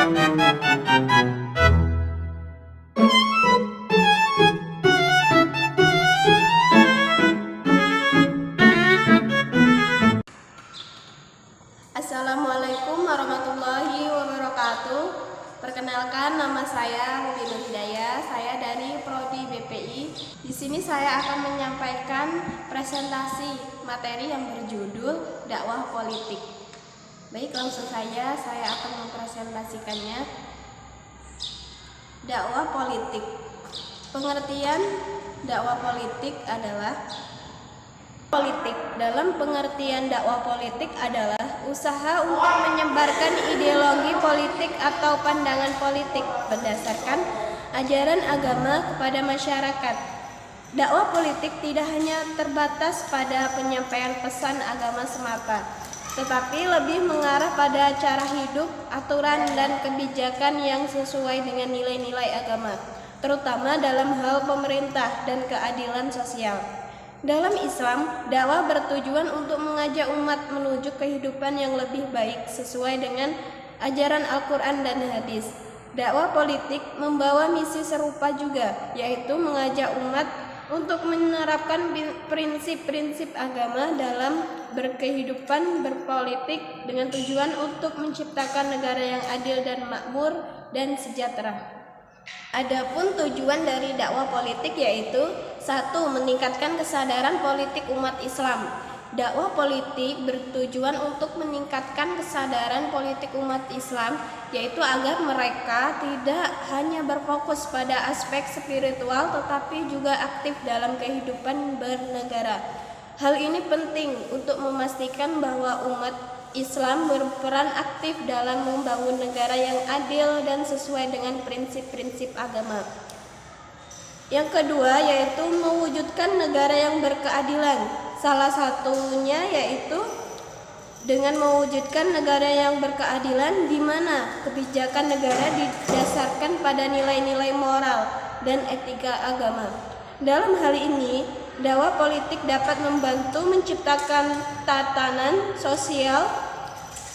Assalamualaikum warahmatullahi wabarakatuh. Perkenalkan, nama saya Ruby Nur Hidayah. Saya dari Prodi BPI. Di sini saya akan menyampaikan presentasi materi yang berjudul dakwah politik. Baik, langsung saja saya akan mempresentasikannya. Dakwah politik. Pengertian dakwah politik adalah politik. Dalam pengertian dakwah politik adalah usaha untuk menyebarkan ideologi politik atau pandangan politik berdasarkan ajaran agama kepada masyarakat. Dakwah politik tidak hanya terbatas pada penyampaian pesan agama semata, tetapi lebih mengarah pada cara hidup, aturan, dan kebijakan yang sesuai dengan nilai-nilai agama, terutama dalam hal pemerintah dan keadilan sosial. Dalam Islam, dakwah bertujuan untuk mengajak umat menuju kehidupan yang lebih baik sesuai dengan ajaran Al-Quran dan hadis. Dakwah politik membawa misi serupa juga, yaitu mengajak umat untuk menerapkan prinsip-prinsip agama dalam berkehidupan berpolitik dengan tujuan untuk menciptakan negara yang adil dan makmur dan sejahtera. Adapun tujuan dari dakwah politik yaitu 1. Meningkatkan kesadaran politik umat Islam. Dakwah politik bertujuan untuk meningkatkan kesadaran politik umat Islam, yaitu agar mereka tidak hanya berfokus pada aspek spiritual tetapi juga aktif dalam kehidupan bernegara. Hal ini penting untuk memastikan bahwa umat Islam berperan aktif dalam membangun negara yang adil dan sesuai dengan prinsip-prinsip agama. Yang kedua yaitu mewujudkan negara yang berkeadilan. Salah satunya yaitu dengan mewujudkan negara yang berkeadilan di mana kebijakan negara didasarkan pada nilai-nilai moral dan etika agama. Dalam hal ini, dakwah politik dapat membantu menciptakan tatanan sosial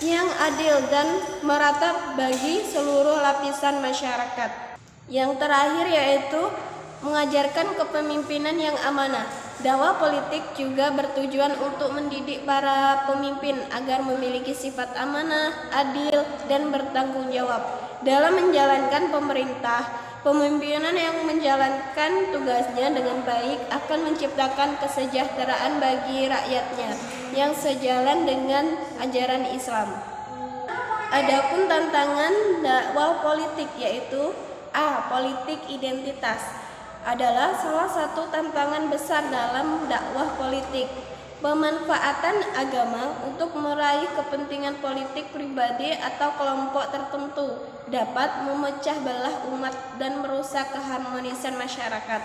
yang adil dan merata bagi seluruh lapisan masyarakat. Yang terakhir yaitu mengajarkan kepemimpinan yang amanah. Dakwah politik juga bertujuan untuk mendidik para pemimpin agar memiliki sifat amanah, adil, dan bertanggung jawab dalam menjalankan pemerintah. Pemimpinan yang menjalankan tugasnya dengan baik akan menciptakan kesejahteraan bagi rakyatnya yang sejalan dengan ajaran Islam. Adapun tantangan dakwah politik yaitu A. Politik identitas adalah salah satu tantangan besar dalam dakwah politik. Pemanfaatan agama untuk meraih kepentingan politik pribadi atau kelompok tertentu dapat memecah belah umat dan merusak keharmonisan masyarakat.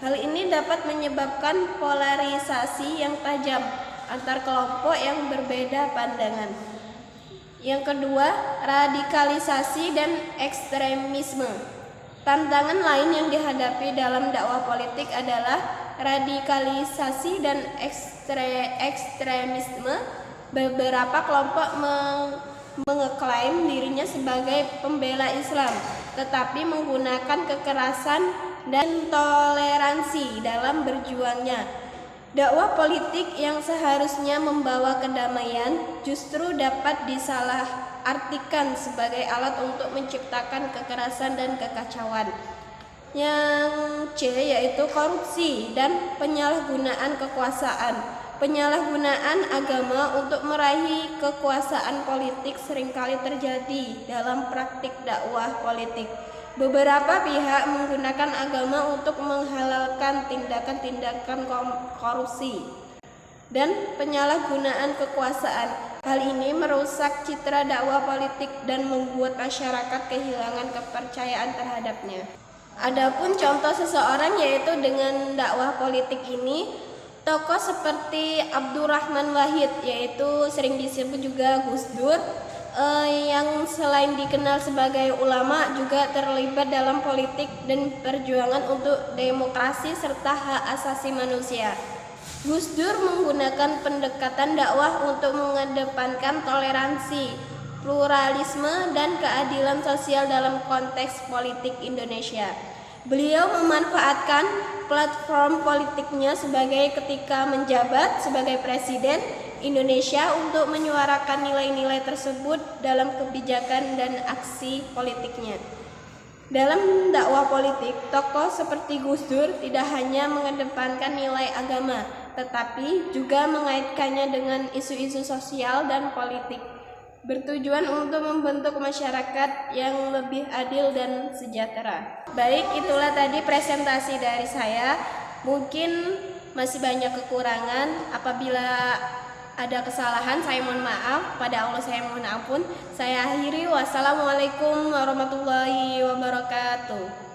Hal ini dapat menyebabkan polarisasi yang tajam antar kelompok yang berbeda pandangan. Yang kedua, radikalisasi dan ekstremisme. Tantangan lain yang dihadapi dalam dakwah politik adalah radikalisasi dan ekstremisme. Beberapa kelompok mengeklaim dirinya sebagai pembela Islam, tetapi menggunakan kekerasan dan toleransi dalam berjuangnya. Dakwah politik yang seharusnya membawa kedamaian justru dapat disalahartikan sebagai alat untuk menciptakan kekerasan dan kekacauan. Yang C yaitu korupsi dan penyalahgunaan kekuasaan. Penyalahgunaan agama untuk meraih kekuasaan politik seringkali terjadi dalam praktik dakwah politik. Beberapa pihak menggunakan agama untuk menghalalkan tindakan-tindakan korupsi dan penyalahgunaan kekuasaan. Hal ini merusak citra dakwah politik dan membuat masyarakat kehilangan kepercayaan terhadapnya. Adapun contoh seseorang yaitu dengan dakwah politik ini, tokoh seperti Abdurrahman Wahid, yaitu sering disebut juga Gus Dur, yang selain dikenal sebagai ulama juga terlibat dalam politik dan perjuangan untuk demokrasi serta hak asasi manusia. Gus Dur menggunakan pendekatan dakwah untuk mengedepankan toleransi, pluralisme, dan keadilan sosial dalam konteks politik Indonesia. Beliau memanfaatkan platform politiknya sebagai ketika menjabat sebagai Presiden Indonesia untuk menyuarakan nilai-nilai tersebut dalam kebijakan dan aksi politiknya. Dalam dakwah politik, tokoh seperti Gus Dur tidak hanya mengedepankan nilai agama, tetapi juga mengaitkannya dengan isu-isu sosial dan politik, bertujuan untuk membentuk masyarakat yang lebih adil dan sejahtera. Baik, itulah tadi presentasi dari saya. Mungkin masih banyak kekurangan. Apabila ada kesalahan, saya mohon maaf. Pada Allah saya mohon ampun. Saya akhiri. Wassalamualaikum warahmatullahi wabarakatuh.